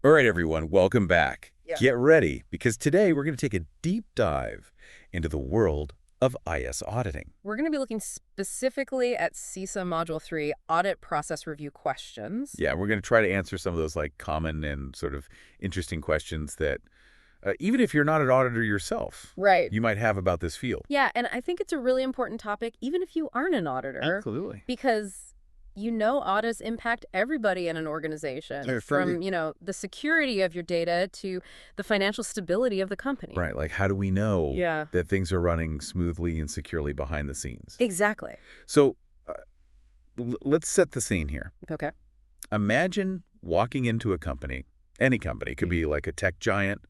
All right, everyone, welcome back. Yeah. Get ready, because today we're going to take a deep dive into the world of IS auditing. We're going to be looking specifically at CISA Module 3 audit process review questions. Yeah, we're going to try to answer some of those common and sort of interesting questions that even if you're not an auditor yourself, Right. you might have about this field. Yeah, and I think it's a really important topic, even if you aren't an auditor. Absolutely. Because audits impact everybody in an organization, from, the security of your data to the financial stability of the company. Right, like how do we know Yeah. that things are running smoothly and securely behind the scenes? Exactly. So let's set the scene here. Okay. Imagine walking into a company, any company, it could be like a tech giant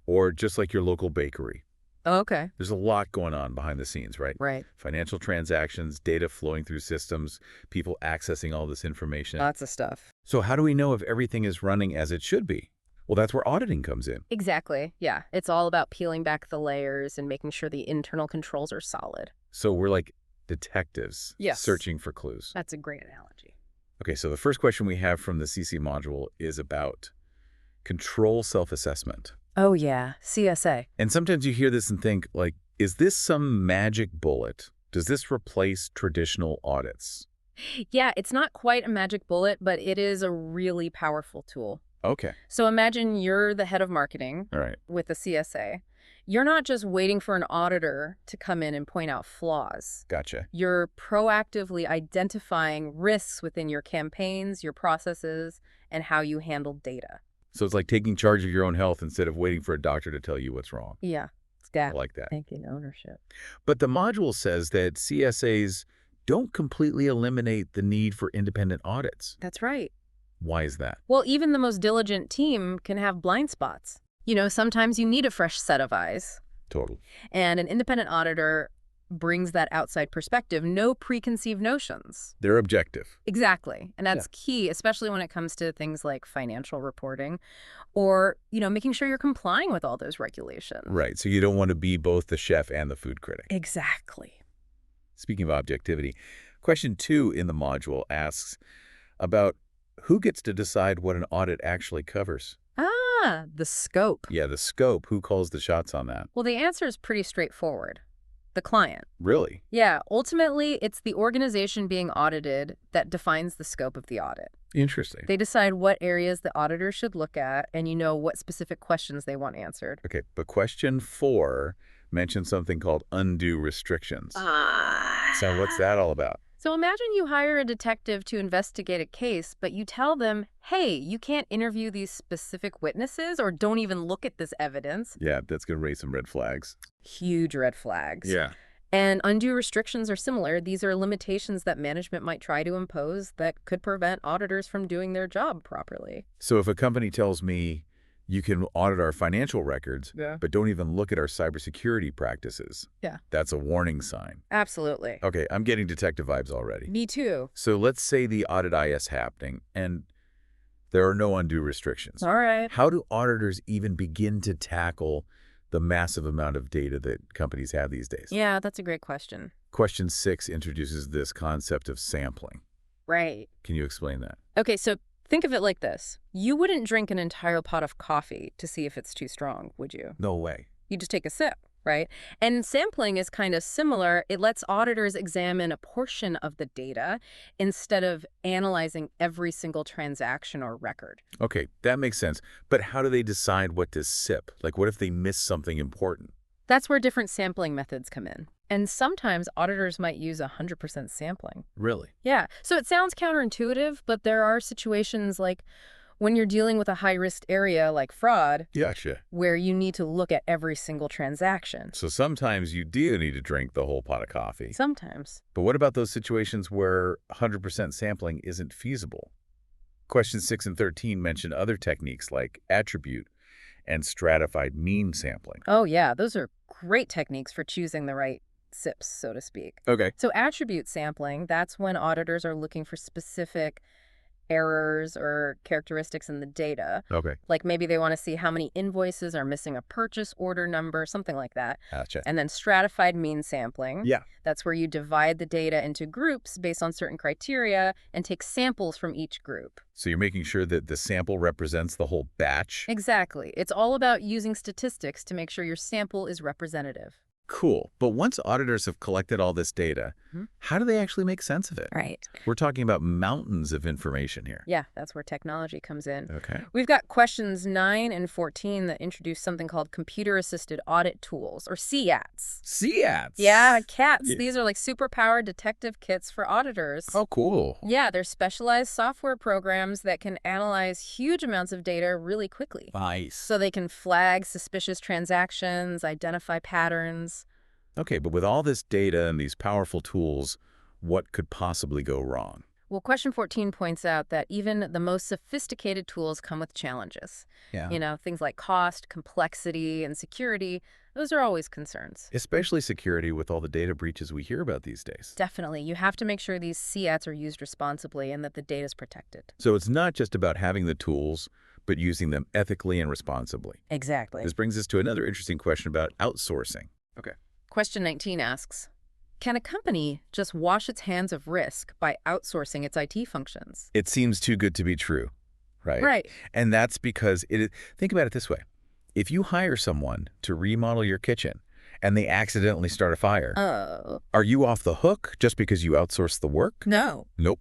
or just like your local bakery. Okay. There's a lot going on behind the scenes, right? Right. Financial transactions, data flowing through systems, people accessing all this information. Lots of stuff. So how do we know if everything is running as it should be? Well, that's where auditing comes in. Exactly. Yeah. It's all about peeling back the layers and making sure the internal controls are solid. So we're like detectives Yes. searching for clues. That's a great analogy. Okay, so the first question we have from the CC module is about control self-assessment. Oh, yeah. CSA. And sometimes you hear this and think, like, is this some magic bullet? Does this replace traditional audits? Yeah, it's not quite a magic bullet, but it is a really powerful tool. Okay. So imagine you're the head of marketing All right. with the CSA. You're not just waiting for an auditor to come in and point out flaws. Gotcha. You're proactively identifying risks within your campaigns, your processes, and how you handle data. So it's like taking charge of your own health instead of waiting for a doctor to tell you what's wrong. Yeah. I like that. Taking ownership. But the module says that CSAs don't completely eliminate the need for independent audits. That's right. Why is that? Well, even the most diligent team can have blind spots. Sometimes you need a fresh set of eyes. Totally. And an independent auditor brings that outside perspective, no preconceived notions. They're objective. Exactly. And that's key, especially when it comes to things like financial reporting or, making sure you're complying with all those regulations. Right. So you don't want to be both the chef and the food critic. Exactly. Speaking of objectivity, question 2 in the module asks about who gets to decide what an audit actually covers. The scope. Yeah, the scope. Who calls the shots on that? Well, the answer is pretty straightforward. The client. Really? Yeah, ultimately, it's the organization being audited that defines the scope of the audit. Interesting. They decide what areas the auditor should look at, and what specific questions they want answered. Okay, but question 4 mentions something called undue restrictions. So what's that all about? So imagine you hire a detective to investigate a case, but you tell them, hey, you can't interview these specific witnesses or don't even look at this evidence. Yeah, that's going to raise some red flags. Huge red flags. Yeah. And undue restrictions are similar. These are limitations that management might try to impose that could prevent auditors from doing their job properly. So if a company tells me you can audit our financial records, but don't even look at our cybersecurity practices, that's a warning sign. Absolutely. Okay, I'm getting detective vibes already. Me too. So let's say the audit is happening and there are no undue restrictions. All right. How do auditors even begin to tackle the massive amount of data that companies have these days? Yeah, that's a great question. Question 6 introduces this concept of sampling. Right. Can you explain that? Okay, so think of it like this. You wouldn't drink an entire pot of coffee to see if it's too strong, would you? No way. You just take a sip, right? And sampling is kind of similar. It lets auditors examine a portion of the data instead of analyzing every single transaction or record. Okay, that makes sense. But how do they decide what to sip? Like, what if they miss something important? That's where different sampling methods come in. And sometimes auditors might use 100% sampling. Really? Yeah. So it sounds counterintuitive, but there are situations like when you're dealing with a high-risk area like fraud, Gotcha. where you need to look at every single transaction. So sometimes you do need to drink the whole pot of coffee. Sometimes. But what about those situations where 100% sampling isn't feasible? Questions 6 and 13 mention other techniques like attribute and stratified mean sampling. Oh, yeah. Those are great techniques for choosing the right SIPs, so to speak. Okay. So attribute sampling, that's when auditors are looking for specific errors or characteristics in the data. Okay. Like maybe they want to see how many invoices are missing a purchase order number, something like that. Gotcha. And then stratified mean sampling. Yeah. That's where you divide the data into groups based on certain criteria and take samples from each group. So you're making sure that the sample represents the whole batch? Exactly. It's all about using statistics to make sure your sample is representative. Cool. But once auditors have collected all this data, how do they actually make sense of it? Right. We're talking about mountains of information here. Yeah, that's where technology comes in. Okay. We've got questions 9 and 14 that introduce something called computer-assisted audit tools, or CATs. CATs? Yeah, CATs. Yeah. These are like superpowered detective kits for auditors. Oh, cool. Yeah, they're specialized software programs that can analyze huge amounts of data really quickly. Nice. So they can flag suspicious transactions, identify patterns. Okay, but with all this data and these powerful tools, what could possibly go wrong? Well, question 14 points out that even the most sophisticated tools come with challenges. Yeah. You know, things like cost, complexity, and security, those are always concerns. Especially security with all the data breaches we hear about these days. Definitely. You have to make sure these CATs are used responsibly and that the data is protected. So it's not just about having the tools, but using them ethically and responsibly. Exactly. This brings us to another interesting question about outsourcing. Okay. Question 19 asks, can a company just wash its hands of risk by outsourcing its IT functions? It seems too good to be true, right? Right. And that's because think about it this way. If you hire someone to remodel your kitchen and they accidentally start a fire, Oh. are you off the hook just because you outsourced the work? No. Nope.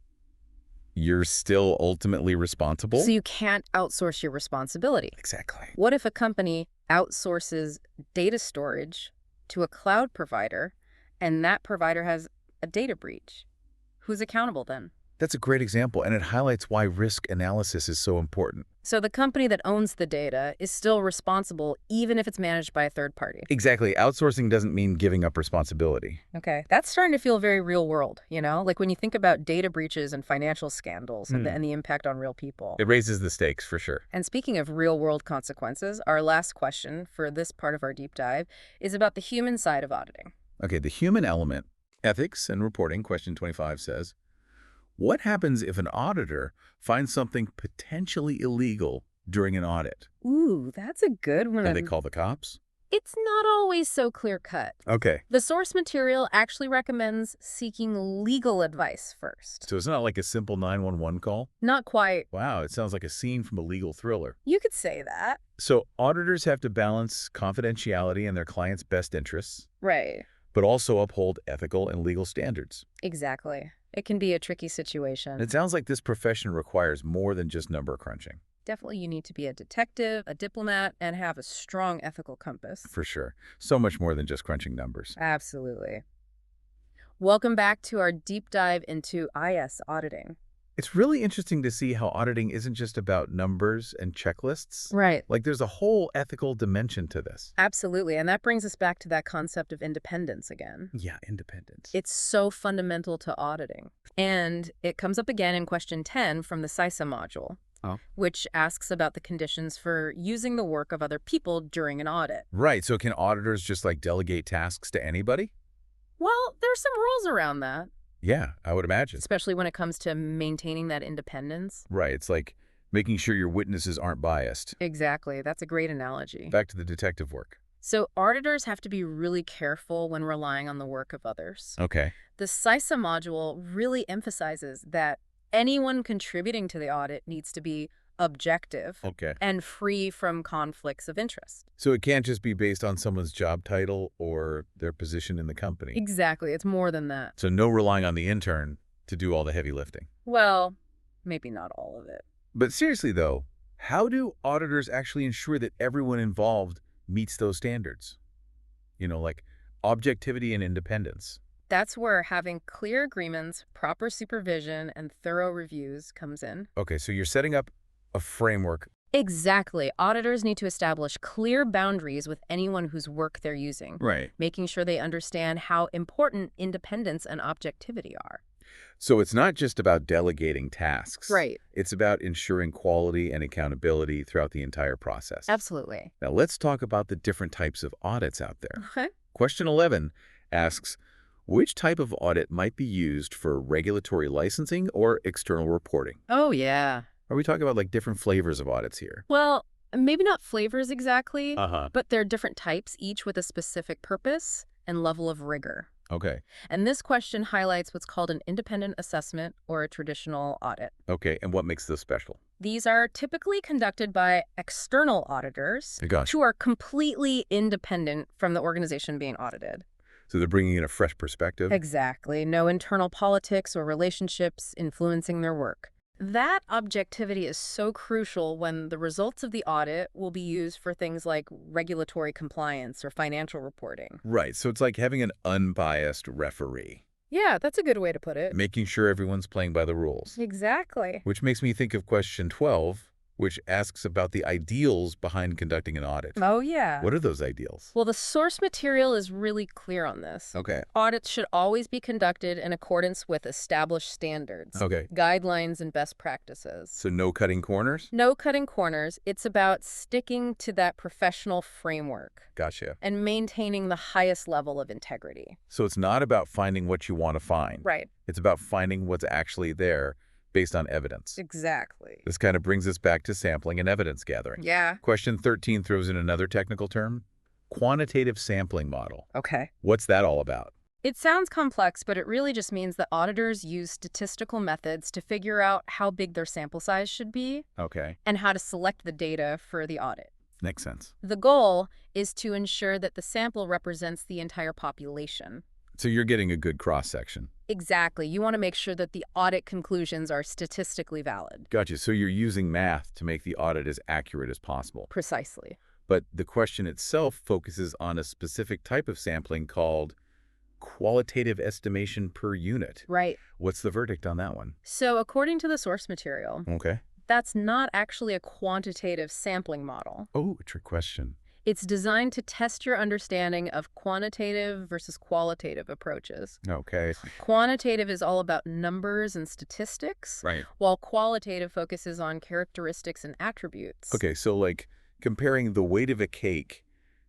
You're still ultimately responsible? So you can't outsource your responsibility. Exactly. What if a company outsources data storage to a cloud provider and that provider has a data breach? Who's accountable then? That's a great example, and it highlights why risk analysis is so important. So the company that owns the data is still responsible even if it's managed by a third party. Exactly. Outsourcing doesn't mean giving up responsibility. Okay, that's starting to feel very real world, you know? Like when you think about data breaches and financial scandals and the impact on real people. It raises the stakes for sure. And speaking of real world consequences, our last question for this part of our deep dive is about the human side of auditing. Okay, the human element, ethics and reporting, question 25 says, what happens if an auditor finds something potentially illegal during an audit? Ooh, that's a good one. Do they call the cops? It's not always so clear-cut. Okay. The source material actually recommends seeking legal advice first. So it's not like a simple 911 call? Not quite. Wow, it sounds like a scene from a legal thriller. You could say that. So auditors have to balance confidentiality and their clients' best interests, Right. but also uphold ethical and legal standards. Exactly. It can be a tricky situation. It sounds like this profession requires more than just number crunching. Definitely you need to be a detective, a diplomat, and have a strong ethical compass. For sure. So much more than just crunching numbers. Absolutely. Welcome back to our deep dive into IS auditing. It's really interesting to see how auditing isn't just about numbers and checklists. Right. Like there's a whole ethical dimension to this. Absolutely. And that brings us back to that concept of independence again. Yeah, independence. It's so fundamental to auditing. And it comes up again in question 10 from the CISA module, which asks about the conditions for using the work of other people during an audit. Right. So can auditors just like delegate tasks to anybody? Well, there's some rules around that, Yeah, I would imagine. especially when it comes to maintaining that independence. Right. It's like making sure your witnesses aren't biased. Exactly. That's a great analogy. Back to the detective work. So auditors have to be really careful when relying on the work of others. Okay. The CISA module really emphasizes that anyone contributing to the audit needs to be objective Okay. and free from conflicts of interest. So it can't just be based on someone's job title or their position in the company. Exactly. It's more than that. So no relying on the intern to do all the heavy lifting. Well, maybe not all of it. But seriously, though, how do auditors actually ensure that everyone involved meets those standards? You know, like objectivity and independence. That's where having clear agreements, proper supervision, and thorough reviews comes in. Okay, so you're setting up a framework. Exactly. Auditors need to establish clear boundaries with anyone whose work they're using, Right. making sure they understand how important independence and objectivity are. So it's not just about delegating tasks. Right. It's about ensuring quality and accountability throughout the entire process. Absolutely. Now let's talk about the different types of audits out there. Okay. Question 11 asks, Which type of audit might be used for regulatory licensing or external reporting? Oh, yeah. Are we talking about like different flavors of audits here? Well, maybe not flavors exactly, Uh-huh. but they're different types, each with a specific purpose and level of rigor. Okay. And this question highlights what's called an independent assessment or a traditional audit. Okay, and what makes this special? These are typically conducted by external auditors Gosh. who are completely independent from the organization being audited. So they're bringing in a fresh perspective? Exactly. No internal politics or relationships influencing their work. That objectivity is so crucial when the results of the audit will be used for things like regulatory compliance or financial reporting. Right, so it's like having an unbiased referee, Yeah, that's a good way to put it. making sure everyone's playing by the rules. Exactly. Which makes me think of question 12, which asks about the ideals behind conducting an audit. Oh, yeah. What are those ideals? Well, the source material is really clear on this. Okay. Audits should always be conducted in accordance with established standards, Okay. guidelines, and best practices. So no cutting corners? No cutting corners. It's about sticking to that professional framework Gotcha. and maintaining the highest level of integrity. So it's not about finding what you want to find. Right. It's about finding what's actually there based on evidence. Exactly. This kind of brings us back to sampling and evidence gathering. Yeah. Question 13 throws in another technical term, quantitative sampling model. Okay. What's that all about? It sounds complex, but it really just means that auditors use statistical methods to figure out how big their sample size should be Okay, and how to select the data for the audit. makes sense. The goal is to ensure that the sample represents the entire population. So you're getting a good cross-section. Exactly. You want to make sure that the audit conclusions are statistically valid. Gotcha. So you're using math to make the audit as accurate as possible. Precisely. But the question itself focuses on a specific type of sampling called qualitative estimation per unit. Right. What's the verdict on that one? So according to the source material, Okay. that's not actually a quantitative sampling model. Oh, a trick question. It's designed to test your understanding of quantitative versus qualitative approaches. Okay. Quantitative is all about numbers and statistics, Right. while qualitative focuses on characteristics and attributes. Okay, so like comparing the weight of a cake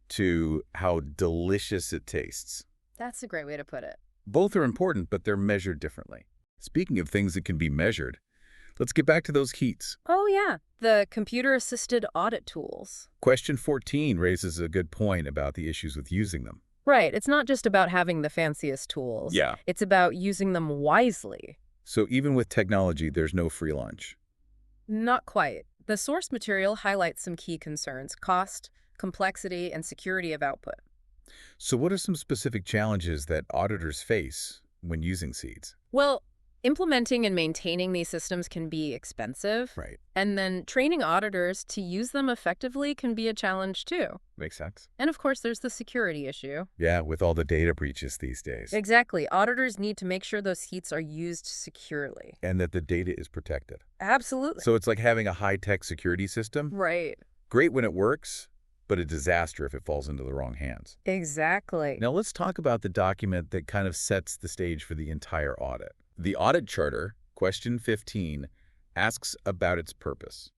to how delicious it tastes. That's a great way to put it. Both are important, but they're measured differently. Speaking of things that can be measured, let's get back to those heats. Oh, yeah. The computer-assisted audit tools. Question 14 raises a good point about the issues with using them. Right. It's not just about having the fanciest tools. Yeah. It's about using them wisely. So even with technology, there's no free lunch. Not quite. The source material highlights some key concerns: cost, complexity, and security of output. So what are some specific challenges that auditors face when using seeds? Well, implementing and maintaining these systems can be expensive. Right. And then training auditors to use them effectively can be a challenge too. Makes sense. And of course, there's the security issue. Yeah, with all the data breaches these days. Exactly. Auditors need to make sure those heats are used securely. And that the data is protected. Absolutely. So it's like having a high-tech security system. Right. Great when it works, but a disaster if it falls into the wrong hands. Exactly. Now let's talk about the document that kind of sets the stage for the entire audit. The Audit Charter, question 15, asks about its purpose.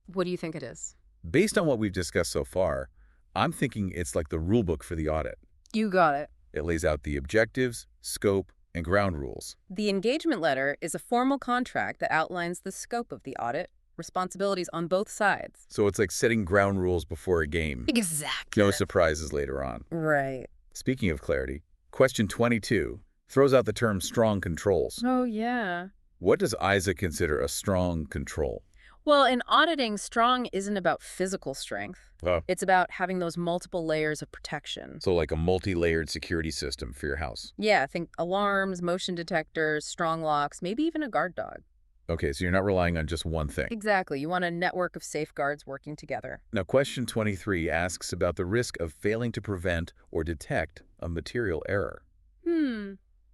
What do you think it is? Based on what we've discussed so far, I'm thinking it's like the rule book for the audit. You got it. It lays out the objectives, scope, and ground rules. The engagement letter is a formal contract that outlines the scope of the audit, responsibilities on both sides. So it's like setting ground rules before a game. Exactly. No surprises later on. Right. Speaking of clarity, question 22 throws out the term strong controls. Oh, yeah. What does ISA consider a strong control? Well, in auditing, strong isn't about physical strength. Oh. It's about having those multiple layers of protection. So like a multi-layered security system for your house. Yeah, think alarms, motion detectors, strong locks, maybe even a guard dog. Okay, so you're not relying on just one thing. Exactly. You want a network of safeguards working together. Now, question 23 asks about the risk of failing to prevent or detect a material error.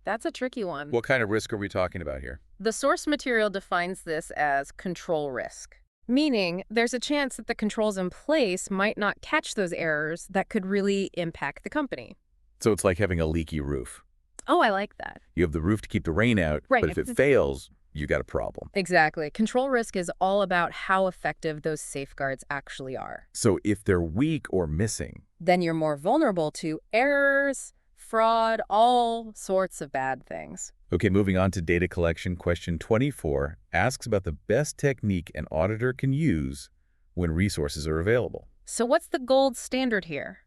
That's a tricky one. What kind of risk are we talking about here? The source material defines this as control risk, meaning there's a chance that the controls in place might not catch those errors that could really impact the company. So it's like having a leaky roof. Oh, I like that. You have the roof to keep the rain out, Right. but if it fails, you got a problem. Exactly. Control risk is all about how effective those safeguards actually are. So if they're weak or missing, Then you're more vulnerable to errors, fraud, all sorts of bad things. Okay, moving on to data collection. Question 24 asks about the best technique an auditor can use when resources are available. So what's the gold standard here?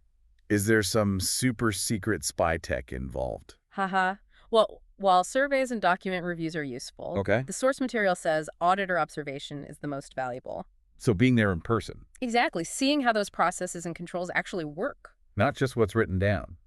Is there some super secret spy tech involved? Haha. Well, while surveys and document reviews are useful, Okay. the source material says auditor observation is the most valuable. So being there in person, Exactly. Seeing how those processes and controls actually work. not just what's written down,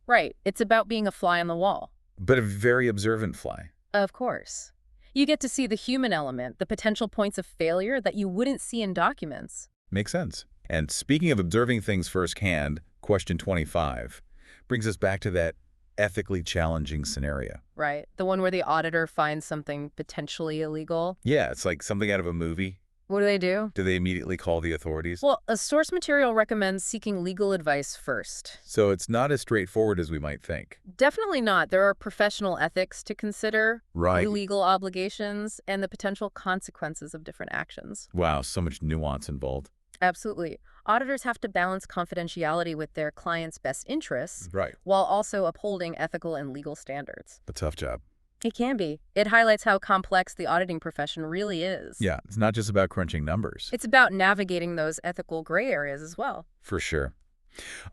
Right. It's about being a fly on the wall. but a very observant fly. Of course. You get to see the human element, the potential points of failure that you wouldn't see in documents. Makes sense. And speaking of observing things firsthand, question 25 brings us back to that ethically challenging scenario. Right. The one where the auditor finds something potentially illegal. Yeah, it's like something out of a movie. What do they do? Do they immediately call the authorities? Well, a source material recommends seeking legal advice first. So it's not as straightforward as we might think. Definitely not. There are professional ethics to consider, Right. legal obligations, and the potential consequences of different actions. Wow, so much nuance involved. Absolutely. Auditors have to balance confidentiality with their clients' best interests Right. while also upholding ethical and legal standards. A tough job. It can be. It highlights how complex the auditing profession really is. Yeah, it's not just about crunching numbers. It's about navigating those ethical gray areas as well. For sure.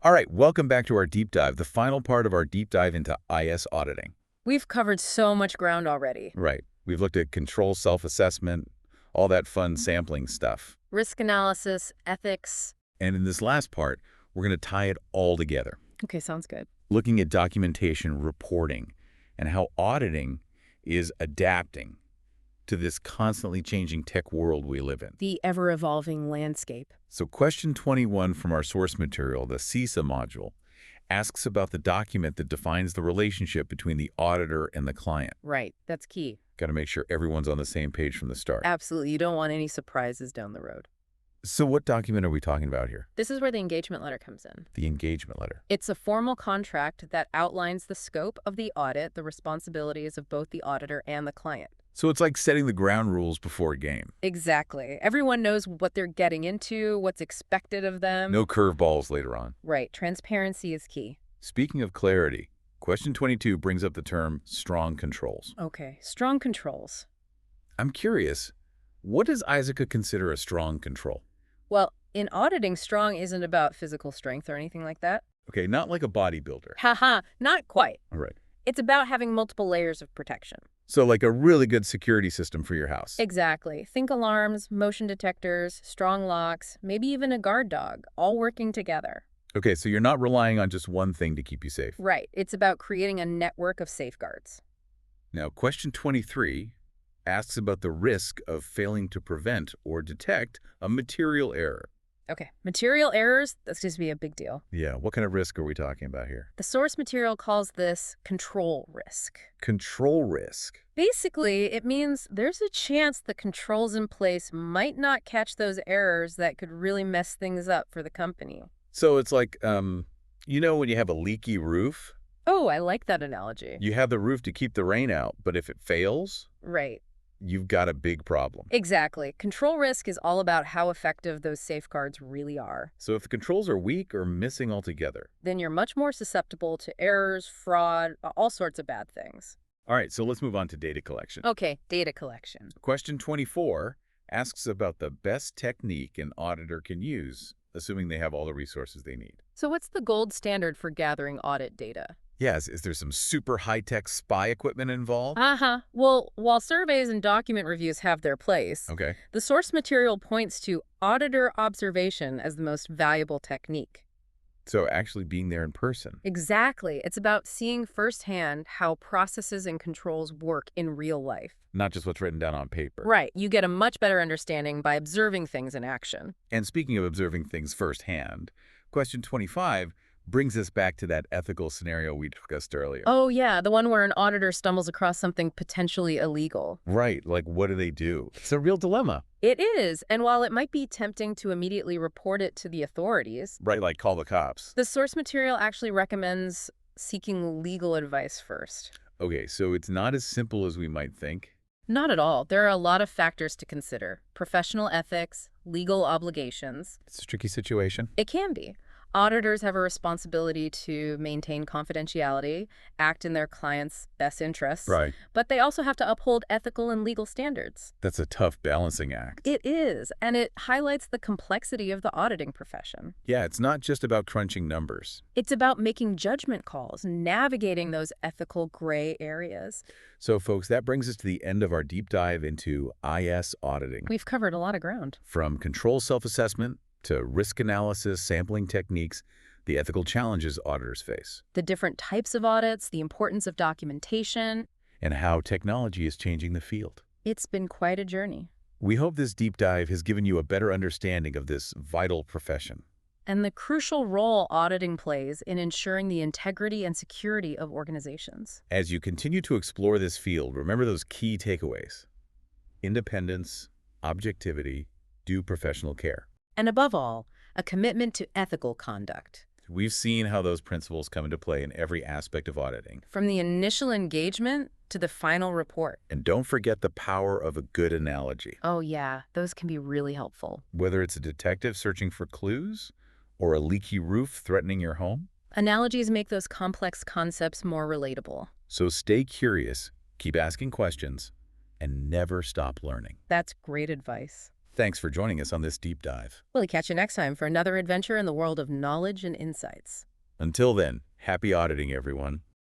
All right, welcome back to our deep dive, the final part of our deep dive into IS auditing. We've covered so much ground already. Right. We've looked at control self-assessment, all that fun sampling stuff. Risk analysis, ethics. And in this last part, we're going to tie it all together, Okay, sounds good. looking at documentation, reporting, and how auditing is adapting to this constantly changing tech world we live in. The ever-evolving landscape. So question 21 from our source material, the CISA module, asks about the document that defines the relationship between the auditor and the client. Right, that's key. Got to make sure everyone's on the same page from the start. Absolutely, you don't want any surprises down the road. So what document are we talking about here? This is where the engagement letter comes in. The engagement letter. It's a formal contract that outlines the scope of the audit, the responsibilities of both the auditor and the client. So it's like setting the ground rules before a game. Exactly. Everyone knows what they're getting into, what's expected of them. No curveballs later on. Right. Transparency is key. Speaking of clarity, question 22 brings up the term strong controls. Okay. Strong controls. I'm curious, what does ISACA consider a strong control? Well, in auditing, strong isn't about physical strength or anything like that. Okay, not like a bodybuilder. Haha, not quite. All right. It's about having multiple layers of protection. So like a really good security system for your house. Exactly. Think alarms, motion detectors, strong locks, maybe even a guard dog, all working together. Okay, so you're not relying on just one thing to keep you safe. Right. It's about creating a network of safeguards. Now, question 23 asks about the risk of failing to prevent or detect a material error. Okay. Material errors, that's just be a big deal. Yeah, what kind of risk are we talking about here? The source material calls this control risk. Control risk. Basically, it means there's a chance the controls in place might not catch those errors that could really mess things up for the company. So it's like, you know when you have a leaky roof? Oh, I like that analogy. You have the roof to keep the rain out, but if it fails, Right. you've got a big problem. Exactly. Control risk is all about how effective those safeguards really are. So if the controls are weak or missing altogether. Then you're much more susceptible to errors, fraud, all sorts of bad things. All right, so let's move on to data collection. Okay, data collection. Question 24 asks about the best technique an auditor can use, assuming they have all the resources they need. So what's the gold standard for gathering audit data? Yes, is there some super high-tech spy equipment involved? Well, while surveys and document reviews have their place, Okay. the source material points to auditor observation as the most valuable technique. So actually being there in person. Exactly. It's about seeing firsthand how processes and controls work in real life. Not just what's written down on paper. Right. You get a much better understanding by observing things in action. And speaking of observing things firsthand, question 25 brings us back to that ethical scenario we discussed earlier. Oh, yeah, the one where an auditor stumbles across something potentially illegal. Right, like what do they do? It's a real dilemma. It is, and while it might be tempting to immediately report it to the authorities, Right, like call the cops. the source material actually recommends seeking legal advice first. Okay, so it's not as simple as we might think. Not at all. There are a lot of factors to consider. Professional ethics, legal obligations. It's a tricky situation. It can be. Auditors have a responsibility to maintain confidentiality, act in their clients' best interests, Right. but they also have to uphold ethical and legal standards. That's a tough balancing act. It is, and it highlights the complexity of the auditing profession. Yeah, it's not just about crunching numbers. It's about making judgment calls, navigating those ethical gray areas. So, folks, that brings us to the end of our deep dive into IS auditing. We've covered a lot of ground. From control self-assessment to risk analysis, sampling techniques, the ethical challenges auditors face, The different types of audits, the importance of documentation. and how technology is changing the field. It's been quite a journey. We hope this deep dive has given you a better understanding of this vital profession. And the crucial role auditing plays in ensuring the integrity and security of organizations. As you continue to explore this field, remember those key takeaways: independence, objectivity, due professional care. And above all, a commitment to ethical conduct. We've seen how those principles come into play in every aspect of auditing. From the initial engagement to the final report. And don't forget the power of a good analogy. Oh yeah, those can be really helpful. Whether it's a detective searching for clues or a leaky roof threatening your home. Analogies make those complex concepts more relatable. So stay curious, keep asking questions, and never stop learning. That's great advice. Thanks for joining us on this deep dive. We'll catch you next time for another adventure in the world of knowledge and insights. Until then, happy auditing, everyone.